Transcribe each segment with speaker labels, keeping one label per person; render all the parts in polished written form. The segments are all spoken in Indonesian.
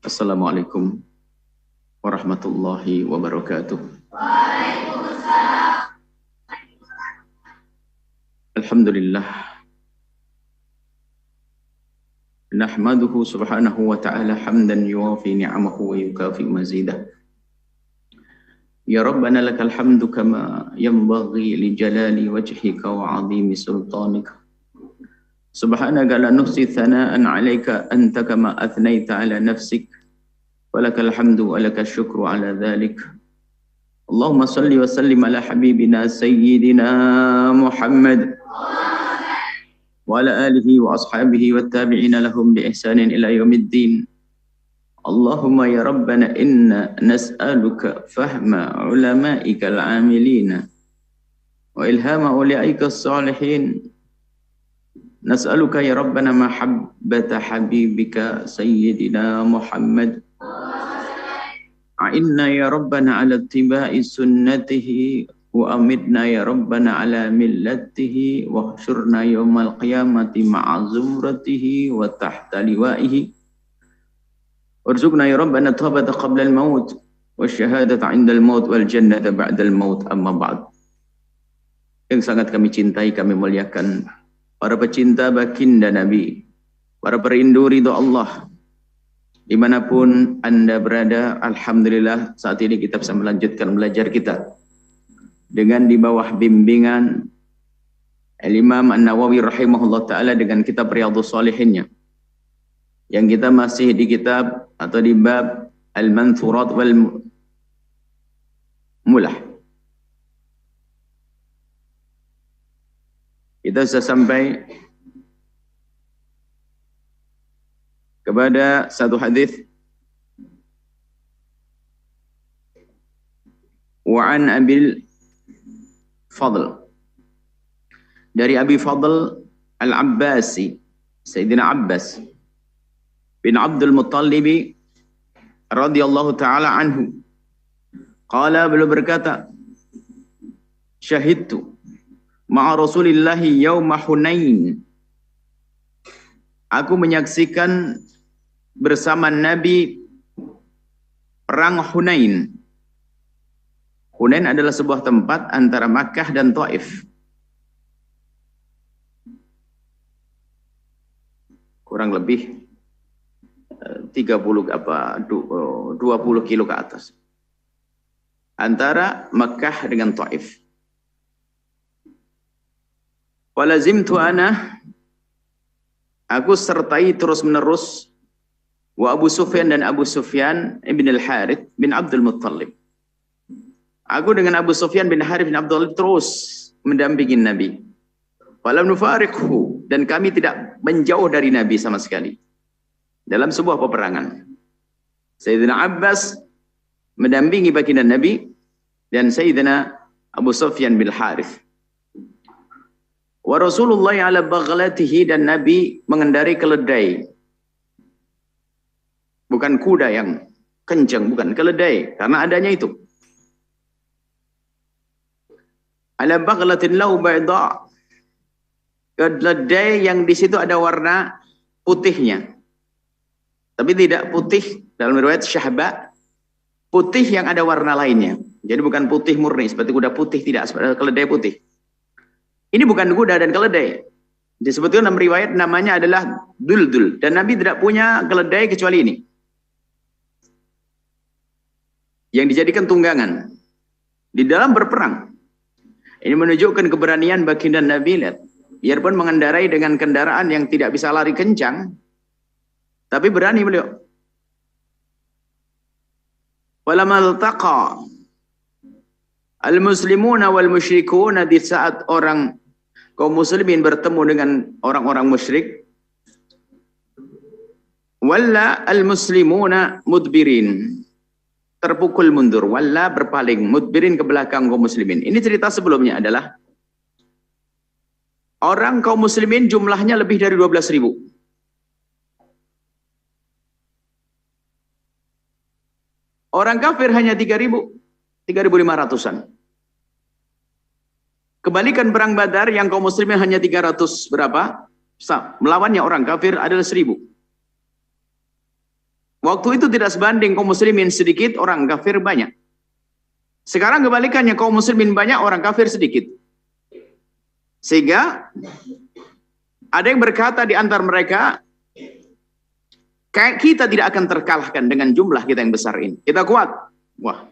Speaker 1: Assalamualaikum warahmatullahi wabarakatuh. Alhamdulillah. Nahmaduhu subhanahu wa ta'ala hamdan yuwafi ni'amahu wa yukafi mazidah. Ya Rabbana lakal hamdu kama yanbaghi li jalali wajhika wa 'azimi sultanika. Subhanaka la nuhsi thana'an 'alaika anta kama athnaita 'ala nafsik. Walakal hamdu wa lakal syukru 'ala dhalik. Allahumma salli wa sallim ala habibina sayyidina Muhammad wa ala alihi wa ashabihi wa tabi'ina lahum bi ihsanin ila yaumiddin. Allahumma ya Rabbana inna nas'aluka fahma ulama'ika al-amilina wa ilhama ulia'ika as-salihin. Nas'aluka ya Rabbana mahabbata habibika sayyidina Muhammad. A'inna ya Rabbana ala ittiba'i sunnatihi wa amitna ya Rabbana ala millatihi wa hsyurna yawmal qiyamati ma'a zumratihi wa tahta liwa'ihi. Warzuqna ya Rabbana tawbata qabla al-maut wa syahadata 'inda al-maut wal jannata ba'da al-maut, amma ba'd. Yang sangat kami cintai, kami muliakan para pecinta baginda Nabi, para perindu ridho Allah, dimanapun Anda berada. Alhamdulillah saat ini kita bisa melanjutkan belajar kita dengan di bawah bimbingan Al-Imam An-Nawawi rahimahullah ta'ala dengan kitab Riyadhus Shalihinnya, yang kita masih di kitab atau di bab Al-Manthurat wal Mulah. Kita sudah sampai kepada satu hadis. Wa an Abil Fadl, dari Abi Fadl Al-Abbasi, Sayyidina Abbas bin Abdul Muttalib radhiyallahu ta'ala anhu. Qala, beliau berkata, syahidtu ma'a Rasulillahi yawma Hunain. Aku menyaksikan bersama Nabi perang Hunain. Hunain adalah sebuah tempat antara Makkah dan Taif. Kurang lebih 20 kilo ke atas. Antara Makkah dengan Taif. Walazimtu ana, aku sertai terus menerus, wa Abu Sufyan dan Abu Sufyan ibn al-Harith bin Abdul Muttalib. Aku dengan Abu Sufyan bin Harith bin Abdul Muttalib terus mendampingi Nabi. Falam nufariqhu, dan kami tidak menjauh dari Nabi sama sekali dalam sebuah peperangan. Sayyidina Abbas mendampingi baginda Nabi dan Sayyidina Abu Sufyan bin Harith. Wa Rasulullah ala baghlatihi, dan Nabi mengendarai keledai. Bukan kuda yang kencang, bukan, keledai, karena adanya itu. Ala baghlatin lau bayda, keledai yang di situ ada warna putihnya. Tapi tidak putih dalam riwayat syahba, putih yang ada warna lainnya. Jadi bukan putih murni seperti kuda putih, tidak, keledai putih. Ini bukan kuda dan keledai. Disebutkan dalam riwayat namanya adalah duldul. Dan Nabi tidak punya keledai kecuali ini, yang dijadikan tunggangan di dalam berperang. Ini menunjukkan keberanian baginda Nabi. Lihat, biarpun mengendarai dengan kendaraan yang tidak bisa lari kencang, tapi berani beliau. Walamal taqa al-muslimuna wal musyrikuna, di saat orang kaum muslimin bertemu dengan orang-orang musyrik, walla al-muslimuna mudbirin, terpukul mundur, walla berpaling, mudbirin ke belakang kaum muslimin. Ini cerita sebelumnya adalah orang kaum muslimin jumlahnya lebih dari 12.000. Orang kafir hanya 3.500-an. Kebalikan perang Badar yang kaum muslimin hanya 300 berapa? Melawannya orang kafir adalah 1.000. Waktu itu tidak sebanding kaum muslimin sedikit, orang kafir banyak. Sekarang kebalikannya, kaum muslimin banyak, orang kafir sedikit. Sehingga ada yang berkata di antara mereka, kita tidak akan terkalahkan dengan jumlah kita yang besar ini. Kita kuat. Wah,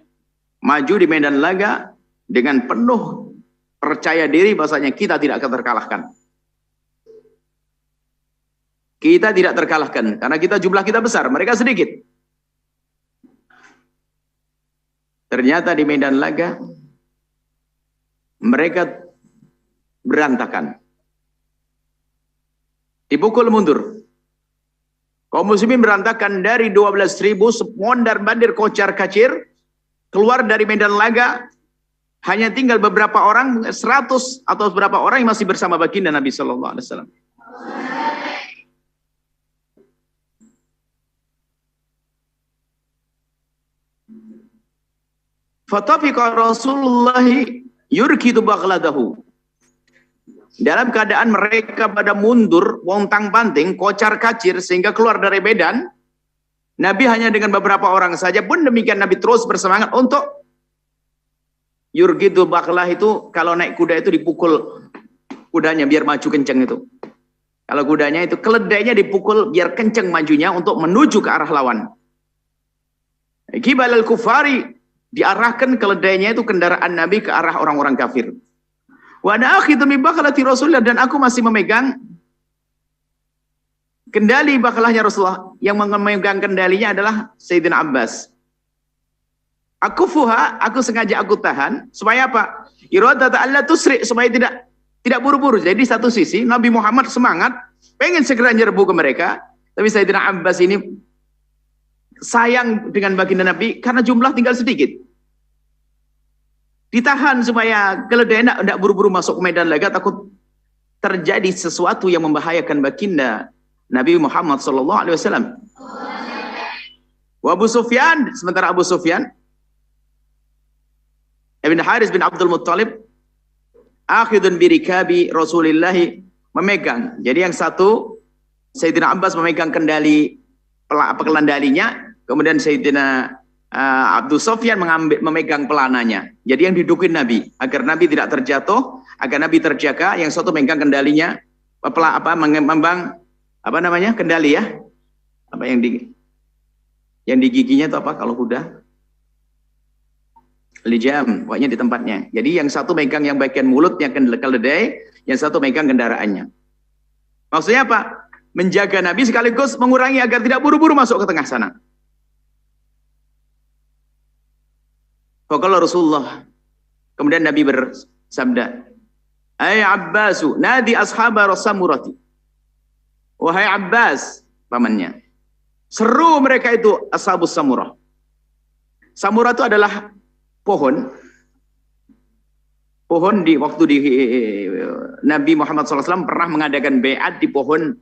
Speaker 1: maju di medan laga dengan penuh percaya diri bahasanya kita tidak akan terkalahkan. Kita tidak terkalahkan karena jumlah kita besar, mereka sedikit. Ternyata di medan laga mereka berantakan. Dipukul mundur. Kaum muslimin berantakan dari 12.000 mondar-mandir kocar-kacir keluar dari medan laga. Hanya tinggal beberapa orang, 100 atau beberapa orang yang masih bersama baginda Nabi sallallahu alaihi wasallam. Fatafiqa Rasulullah yurkidu baghladahu. Dalam keadaan mereka pada mundur, wontang-panting, kocar-kacir sehingga keluar dari medan, Nabi hanya dengan beberapa orang saja pun demikian Nabi terus bersemangat untuk yurkidu baghlah itu kalau naik kuda itu dipukul kudanya biar maju kenceng itu. Kalau kudanya itu keledainya dipukul biar kenceng majunya untuk menuju ke arah lawan. Qibal al-kufari diarahkan keledainya itu kendaraan Nabi ke arah orang-orang kafir. Wa ana akhidhu min baghlati Rasulullah dan aku masih memegang kendali baghlahnya Rasulullah. Yang memegang kendalinya adalah Sayyidina Abbas. Aku sengaja aku tahan supaya apa? Iradata alla tusri, supaya tidak buru-buru. Jadi satu sisi Nabi Muhammad semangat pengen segera nyerbu ke mereka, tapi Sayyidina Abbas ini sayang dengan baginda Nabi karena jumlah tinggal sedikit. Ditahan supaya keledai tidak buru-buru masuk ke medan laga, takut terjadi sesuatu yang membahayakan baginda Nabi Muhammad sallallahu alaihi wasallam. Wa Abu Sufyan, sementara Abu Sufyan Ibn Haris bin Abdul Muttalib akhidun birikabi Rasulillah, memegang. Jadi yang satu Sayyidina Abbas memegang kendali pengendalinya, kemudian Sayyidina Abdul Sufyan memegang pelananya. Jadi yang didudukin Nabi agar Nabi tidak terjatuh, agar Nabi terjaga. Yang satu memegang kendalinya, kendali ya. Apa yang di giginya itu apa kalau kuda? Lijam, pokoknya di tempatnya. Jadi yang satu megang yang bagian mulutnya keledai, yang satu megang kendaraannya. Maksudnya apa? Menjaga Nabi sekaligus mengurangi agar tidak buru-buru masuk ke tengah sana. Faqala Rasulullah, kemudian Nabi bersabda, "Ai Abbasu, nadi ashaba Rasamurati." Wahai Abbas, pamannya, seru mereka itu ashabus samurah. Samurah itu adalah pohon waktu di Nabi Muhammad SAW pernah mengadakan bai'at di pohon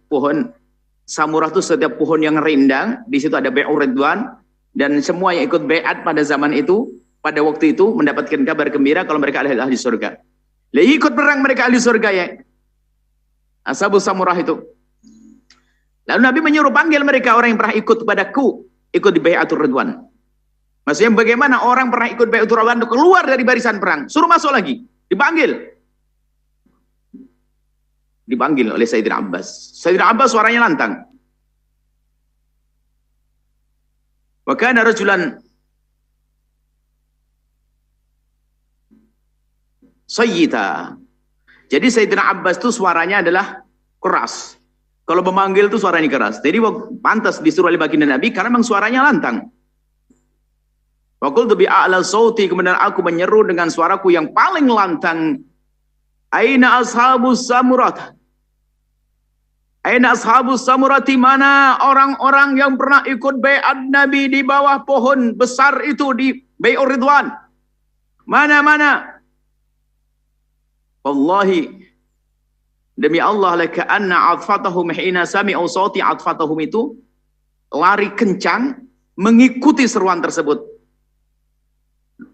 Speaker 1: samurah itu. Setiap pohon yang rindang di situ ada bai'ur ridwan, dan semua yang ikut bai'at pada zaman itu, pada waktu itu mendapatkan kabar gembira kalau mereka adalah ahli surga. Lalu ikut perang mereka ahli surga ya, ashabus samurah itu. Lalu Nabi menyuruh panggil mereka orang yang pernah ikut padaku, ikut di bai'atur ridwan. Maksudnya bagaimana orang pernah ikut bai'atur ridwan keluar dari barisan perang, suruh masuk lagi, dipanggil oleh Sayyidina Abbas. Sayyidina Abbas suaranya lantang. Wa kana rajulan sayyita. Jadi Sayyidina Abbas itu suaranya adalah keras. Kalau memanggil itu suaranya keras. Jadi pantas disuruh oleh baginda Nabi karena memang suaranya lantang. Wa qultu bi a'la sauti, kemudian aku menyeru dengan suaraku yang paling lantang, aina ashabus samurat? Aina ashabus samurati, mana orang-orang yang pernah ikut bai'at Nabi di bawah pohon besar itu di Bai'ur Ridwan? Mana? Wallahi, demi Allah, laka anna atfatahum hina sami'u sauti atfatahum, itu lari kencang mengikuti seruan tersebut.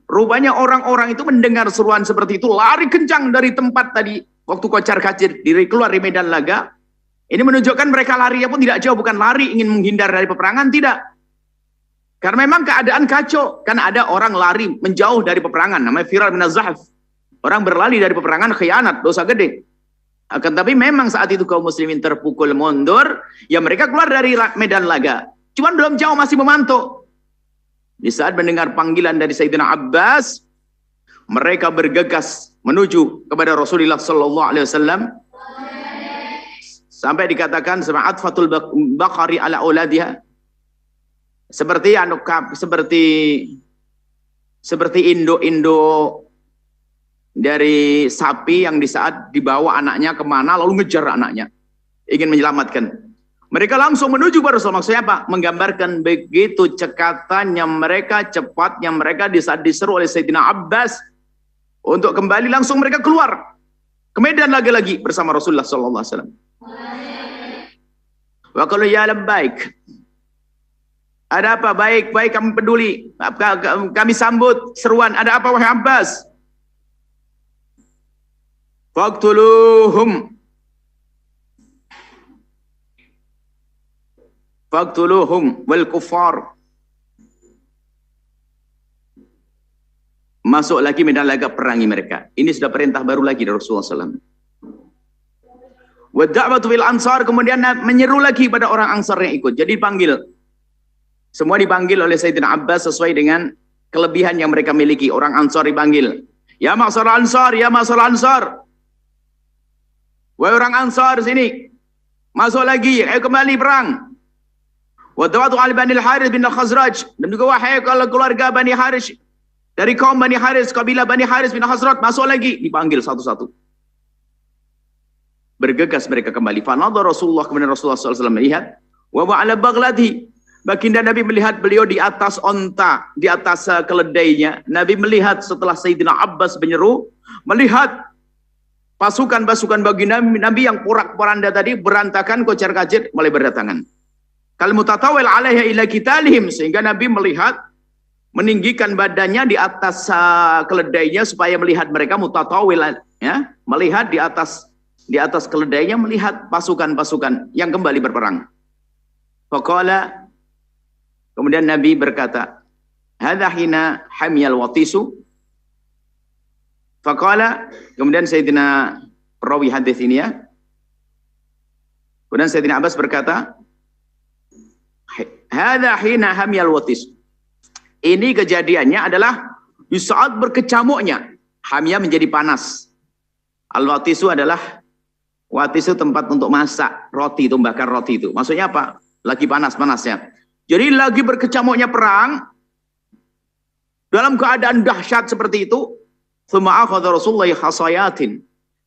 Speaker 1: Rupanya orang-orang itu mendengar seruan seperti itu, lari kencang dari tempat tadi waktu kocar-kacir keluar di medan laga. Ini menunjukkan mereka larinya pun tidak jauh, bukan lari ingin menghindar dari peperangan, tidak. Karena memang keadaan kacau. Karena ada orang lari menjauh dari peperangan. Namanya firar minaz zahf. Orang berlari dari peperangan, khianat, dosa gede. Akan tapi memang saat itu kaum muslimin terpukul mundur. Ya mereka keluar dari medan laga. Cuman belum jauh masih memantau. Di saat mendengar panggilan dari Sayyidina Abbas, mereka bergegas menuju kepada Rasulullah Sallallahu Alaihi Wasallam. Sampai dikatakan semangat fatul bakari ala uladiha. Seperti induk-induk dari sapi yang di saat dibawa anaknya kemana lalu ngejar anaknya ingin menyelamatkan, mereka langsung menuju pada Rasul. Maksudnya apa? Menggambarkan begitu cekatannya mereka, cepatnya mereka di saat diseru oleh Sayyidina Abbas untuk kembali, langsung mereka keluar ke medan lagi-lagi bersama Rasulullah Sallallahu Alaihi Wasallam. Wa qalu ya labbaik. Ada apa? Baik, baik, kami peduli. Kami sambut seruan. Ada apa wahai Abbas? Faqtuluhum. Faqtuluhum wal kuffar. Masuk lagi medan laga, perangi mereka. Ini sudah perintah baru lagi dari Rasulullah SAW. Wa da'watu fil ansar, kemudian menyeru lagi pada orang Ansar yang ikut. Jadi dipanggil. Semua dipanggil oleh Sayyidina Abbas sesuai dengan kelebihan yang mereka miliki. Orang Ansar dipanggil. Ya ma'syar Ansar, ya ma'syar Ansar. Wahai orang Ansar sini. Masuk lagi, ayo kembali perang. Wa da'watu al Bani Harith bin Khazraj. Dan juga wahai kalau keluarga Bani Harith, dari kaum Bani Harith, kabilah Bani Harith bin Khazraj, masuk lagi. Dipanggil satu-satu. Bergegas mereka kembali. Fanadha Rasulullah, kemudian Rasulullah SAW melihat. Wa ala baghlati. Baginda Nabi melihat beliau di atas onta, di atas keledainya. Nabi melihat setelah Sayyidina Abbas menyeru, melihat pasukan-pasukan baginda Nabi yang porak-poranda tadi berantakan, kocar-kacir, mulai berdatangan. Kal mutatawil alaiha ila kitalihim, sehingga Nabi melihat meninggikan badannya di atas keledainya supaya melihat mereka mutatawil, ya, melihat di atas keledainya, melihat pasukan-pasukan yang kembali berperang. Faqala, kemudian Nabi berkata, hadza hina hamyal watisu. Faqala, kemudian Sayyidina perawi hadis ini ya. Kemudian Sayyidina Abbas berkata, hadza hina hamyal watisu. Ini kejadiannya adalah di saat berkecamuknya. Hamya menjadi panas. Al-watisu adalah, watisu tempat untuk masak roti, itu bakar roti itu. Maksudnya apa? Lagi panas-panasnya. Jadi lagi berkecamuknya perang, dalam keadaan dahsyat seperti itu, thumma akhadha Rasulullah khasayatin.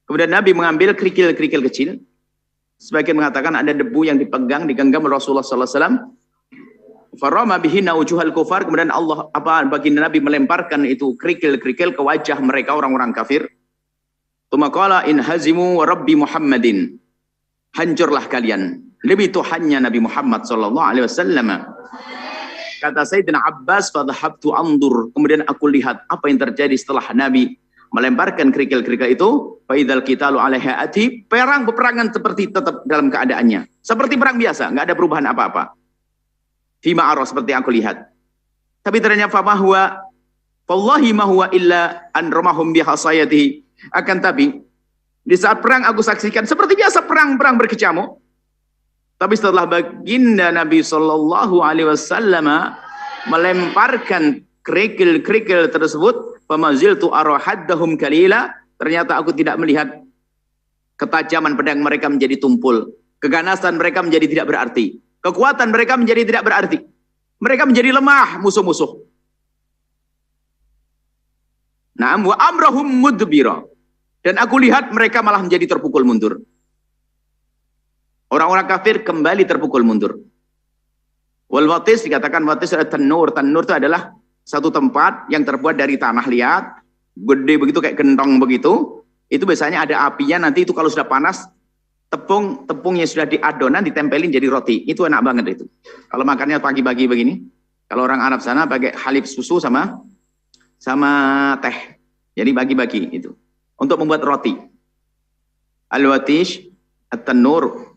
Speaker 1: Kemudian Nabi mengambil kerikil-kerikil kecil. Sebagian mengatakan ada debu yang digenggam Rasulullah sallallahu alaihi wasallam. Farama bihinna wujuhal kufar, kemudian baginda Nabi melemparkan itu kerikil-kerikil ke wajah mereka orang-orang kafir. Tsumma qala in hazimu wa rabbi Muhammadin. Hancurlah kalian. Lebih Tuhannya Nabi Muhammad sallallahu alaihi wasallam. Kata Sayyidina Abbas, fadhahabtu andur. Kemudian aku lihat apa yang terjadi setelah Nabi melemparkan kerikil-kerikil itu. Fa idzal qitalu alaiha ati. Peperangan seperti tetap dalam keadaannya. Seperti perang biasa, enggak ada perubahan apa-apa. Fima arah seperti aku lihat. Tapi ternyata famahwa wallahi ma huwa illa an ramahum bi hasayatihi. Akan tapi di saat perang aku saksikan seperti biasa perang-perang berkecamuk. Tapi setelah baginda Nabi sallallahu alaihi wasallam melemparkan kerikil-kerikil tersebut, famaziltu arahaddahum kalila, ternyata aku tidak melihat ketajaman pedang mereka menjadi tumpul, keganasan mereka menjadi tidak berarti, kekuatan mereka menjadi tidak berarti. Mereka menjadi lemah musuh-musuh. Naam wa amrahum mudbira. Dan aku lihat mereka malah menjadi terpukul mundur. Orang-orang kafir kembali terpukul mundur. Wal watis, dikatakan watis adalah tanur. Tanur itu adalah satu tempat yang terbuat dari tanah liat, gede begitu kayak gentong begitu. Itu biasanya ada apinya, nanti itu kalau sudah panas, tepungnya sudah diadonan, ditempelin jadi roti. Itu enak banget itu. Kalau makannya pagi-pagi begini. Kalau orang Arab sana pakai halib susu sama teh. Jadi bagi-bagi itu. Untuk membuat roti. Al-watish at-tanur.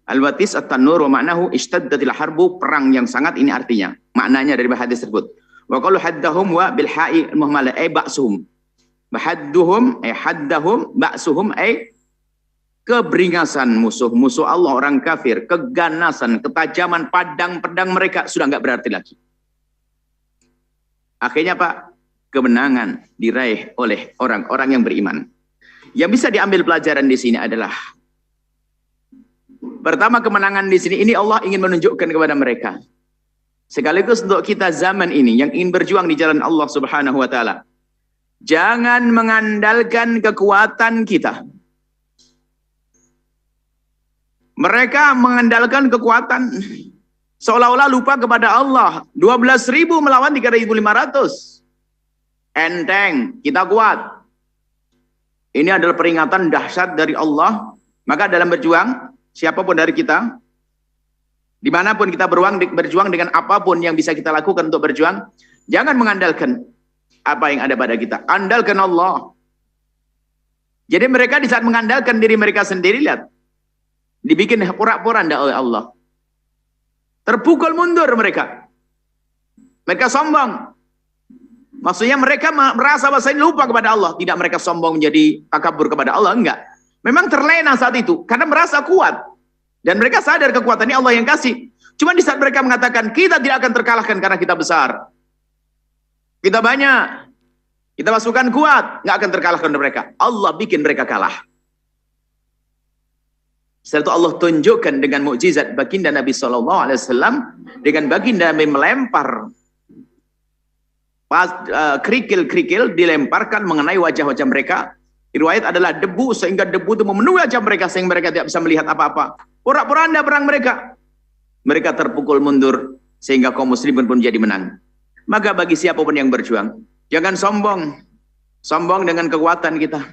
Speaker 1: Al-watis at-tanur wa ma'nahu ishtaddatil harbu, perang yang sangat, ini artinya. maknanya dari hadis tersebut. Wa qalu haddahum wa bil ha'i muhammalah ay ba'suhum. Bahadduhum ay haddahum ba'suhum ay keberingasan musuh Allah orang kafir, keganasan, ketajaman pedang mereka sudah nggak berarti lagi. Akhirnya Pak, kemenangan diraih oleh orang-orang yang beriman. Yang bisa diambil pelajaran di sini adalah pertama, kemenangan di sini ini Allah ingin menunjukkan kepada mereka. Sekaligus untuk kita zaman ini yang ingin berjuang di jalan Allah Subhanahu wa taala. Jangan mengandalkan kekuatan kita. Mereka mengandalkan kekuatan seolah-olah lupa kepada Allah. 12.000 melawan 3.500. Enteng, kita kuat. Ini adalah peringatan dahsyat dari Allah. Maka dalam berjuang, siapapun dari kita, dimanapun kita berjuang dengan apapun yang bisa kita lakukan untuk berjuang, jangan mengandalkan apa yang ada pada kita. Andalkan Allah. Jadi mereka di saat mengandalkan diri mereka sendiri, lihat, dibikin pura-pura oleh Allah. Terpukul mundur mereka. Mereka sombong. Maksudnya mereka merasa bahwa ini lupa kepada Allah. Tidak mereka sombong menjadi takabur kepada Allah, enggak. Memang terlena saat itu karena merasa kuat. Dan mereka sadar kekuatannya Allah yang kasih. Cuma di saat mereka mengatakan kita tidak akan terkalahkan karena kita besar. Kita banyak. Kita pasukan kuat, nggak akan terkalahkan oleh mereka. Allah bikin mereka kalah. Setelah itu Allah tunjukkan dengan mukjizat baginda Nabi SAW dengan baginda Nabi melempar kerikil-kerikil dilemparkan mengenai wajah-wajah mereka. Riwayat adalah debu sehingga debu itu memenuhi wajah mereka sehingga mereka tidak bisa melihat apa-apa. Pura-pura perang mereka. Mereka terpukul mundur sehingga kaum muslimin pun jadi menang. Maka bagi siapapun yang berjuang, jangan sombong. Sombong dengan kekuatan kita.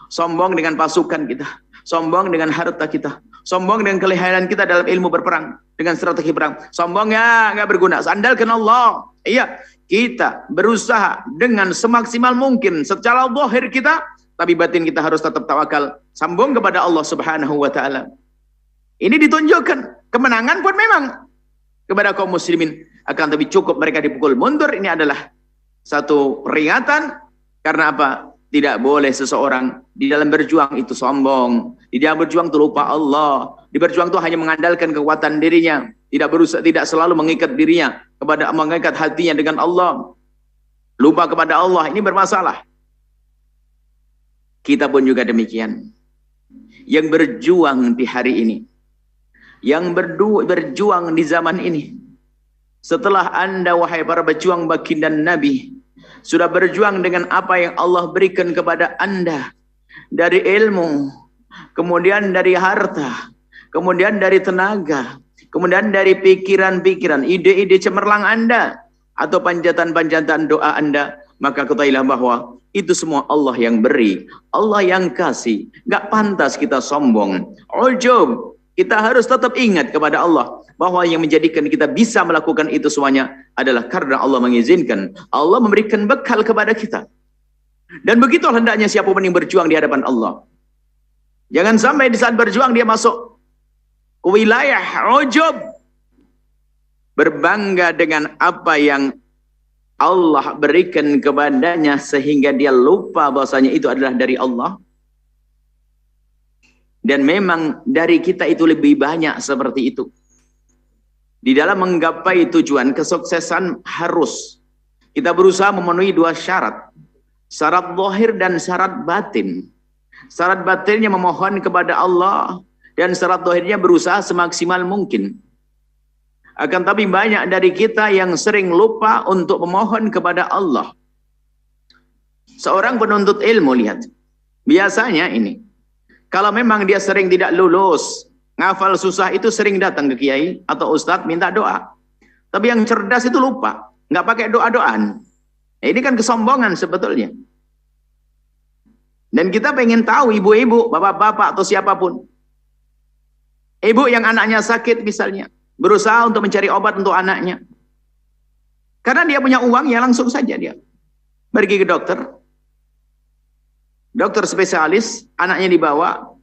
Speaker 1: Sombong dengan pasukan kita. Sombong dengan harta kita. Sombong dengan kelihayan kita dalam ilmu berperang. Dengan strategi perang. Sombong ya nggak berguna. Andalkan Allah. Iya, kita berusaha dengan semaksimal mungkin secara zahir kita, tapi batin kita harus tetap tawakal. Sambung kepada Allah Subhanahu wa taala. Ini ditunjukkan kemenangan pun memang kepada kaum muslimin, akan tapi cukup mereka dipukul mundur. Ini adalah satu peringatan. Karena apa? Tidak boleh seseorang di dalam berjuang itu sombong. Di dalam berjuang itu lupa Allah. Di berjuang itu hanya mengandalkan kekuatan dirinya. Tidak selalu mengikat dirinya kepada, mengikat hatinya dengan Allah. Lupa kepada Allah. Ini bermasalah. Kita pun juga demikian. Yang berjuang di hari ini, yang berjuang di zaman ini, setelah Anda wahai para pejuang baginda Nabi sudah berjuang dengan apa yang Allah berikan kepada Anda dari ilmu, kemudian dari harta, kemudian dari tenaga, kemudian dari pikiran-pikiran, ide-ide cemerlang Anda atau panjatan-panjatan doa Anda, maka ketahuilah bahwa itu semua Allah yang beri, Allah yang kasih. Gak pantas kita sombong, ujub. Kita harus tetap ingat kepada Allah bahwa yang menjadikan kita bisa melakukan itu semuanya adalah karena Allah mengizinkan. Allah memberikan bekal kepada kita. Dan begitu hendaknya siapapun yang berjuang di hadapan Allah. Jangan sampai di saat berjuang dia masuk ke wilayah ujub, berbangga dengan apa yang Allah berikan kepadanya sehingga dia lupa bahwasanya itu adalah dari Allah. Dan memang dari kita itu lebih banyak seperti itu. Di dalam menggapai tujuan kesuksesan harus kita berusaha memenuhi dua syarat. Syarat zahir dan syarat batin. Syarat batinnya memohon kepada Allah dan syarat zahirnya berusaha semaksimal mungkin. Akan tapi banyak dari kita yang sering lupa untuk memohon kepada Allah. Seorang penuntut ilmu, lihat. Biasanya ini, kalau memang dia sering tidak lulus, ngafal susah, itu sering datang ke kiai atau ustadz minta doa. Tapi yang cerdas itu lupa, nggak pakai doa-doaan. Ini kan kesombongan sebetulnya. Dan kita pengen tahu ibu-ibu, bapak-bapak atau siapapun. Ibu yang anaknya sakit misalnya, berusaha untuk mencari obat untuk anaknya. Karena dia punya uang, ya langsung saja dia pergi ke dokter. Dokter spesialis, anaknya dibawa,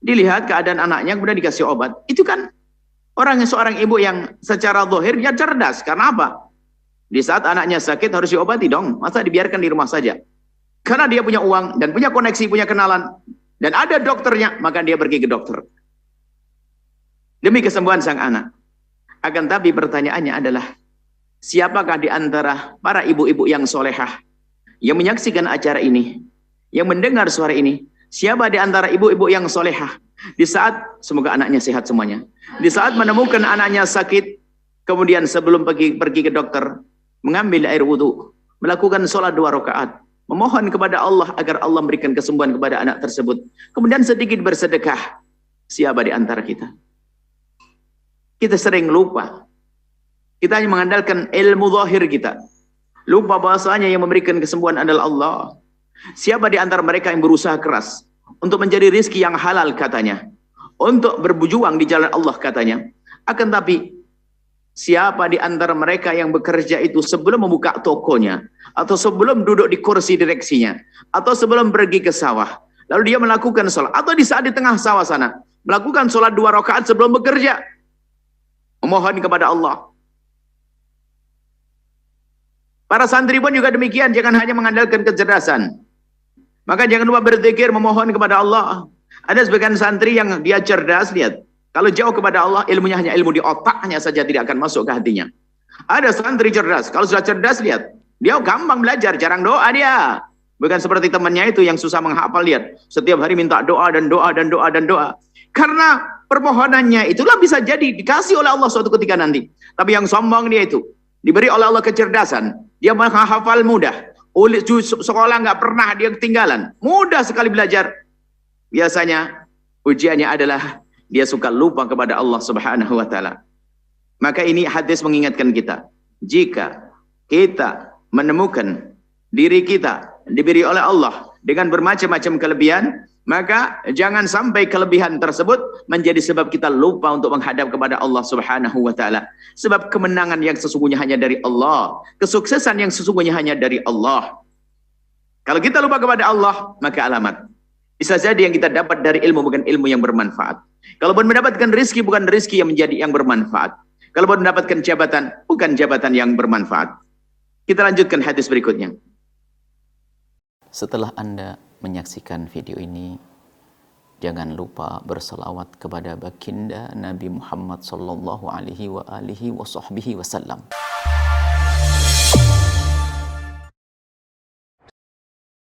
Speaker 1: dilihat keadaan anaknya, kemudian dikasih obat. Itu kan Seorang ibu yang secara zahir dia cerdas. Karena apa? Di saat anaknya sakit harus diobati dong. Masa dibiarkan di rumah saja? Karena dia punya uang dan punya koneksi, punya kenalan. Dan ada dokternya, maka dia pergi ke dokter. Demi kesembuhan sang anak. Akan tapi pertanyaannya adalah, siapakah di antara para ibu-ibu yang solehah, yang menyaksikan acara ini, yang mendengar suara ini, siapa di antara ibu-ibu yang solehah, di saat, semoga anaknya sehat semuanya, di saat menemukan anaknya sakit, kemudian sebelum pergi ke dokter, mengambil air wudhu, melakukan sholat 2 rakaat, memohon kepada Allah agar Allah memberikan kesembuhan kepada anak tersebut, kemudian sedikit bersedekah. Siapa di antara kita? Kita sering lupa. Kita hanya mengandalkan ilmu zahir kita. Lupa bahasanya yang memberikan kesembuhan adalah Allah. Siapa di antara mereka yang berusaha keras untuk mencari rezeki yang halal katanya, untuk berjuang di jalan Allah katanya. Akan tapi siapa di antara mereka yang bekerja itu sebelum membuka tokonya, atau sebelum duduk di kursi direksinya, atau sebelum pergi ke sawah, lalu dia melakukan sholat, atau di saat di tengah sawah sana melakukan sholat 2 rakaat sebelum bekerja, memohon kepada Allah. Para santri pun juga demikian, jangan hanya mengandalkan kecerdasan. Maka jangan lupa berzikir, memohon kepada Allah. Ada sebagian santri yang dia cerdas, lihat. Kalau jauh kepada Allah, ilmunya hanya ilmu di otaknya saja, tidak akan masuk ke hatinya. Ada santri cerdas, kalau sudah cerdas, lihat. Dia gampang belajar, jarang doa dia. Bukan seperti temannya itu yang susah menghafal, lihat. Setiap hari minta doa dan doa dan doa dan doa. Karena permohonannya itulah bisa jadi dikasih oleh Allah suatu ketika nanti. Tapi yang sombong dia itu, diberi oleh Allah kecerdasan. Dia menghafal mudah. Sekolah nggak pernah dia ketinggalan. Mudah sekali belajar. Biasanya ujiannya adalah dia suka lupa kepada Allah Subhanahu wa taala. Maka ini hadis mengingatkan kita, jika kita menemukan diri kita diberi oleh Allah dengan bermacam-macam kelebihan, maka jangan sampai kelebihan tersebut menjadi sebab kita lupa untuk menghadap kepada Allah Subhanahu wa taala. Sebab kemenangan yang sesungguhnya hanya dari Allah, kesuksesan yang sesungguhnya hanya dari Allah. Kalau kita lupa kepada Allah, maka alamat bisa jadi yang kita dapat dari ilmu bukan ilmu yang bermanfaat. Kalau mendapatkan rezeki bukan rezeki yang menjadi yang bermanfaat. Kalau mendapatkan jabatan bukan jabatan yang bermanfaat. Kita lanjutkan hadis berikutnya.
Speaker 2: Setelah Anda menyaksikan video ini, jangan lupa berselawat kepada baginda Nabi Muhammad sallallahu alaihi wa alihi wa sahbihi wasallam.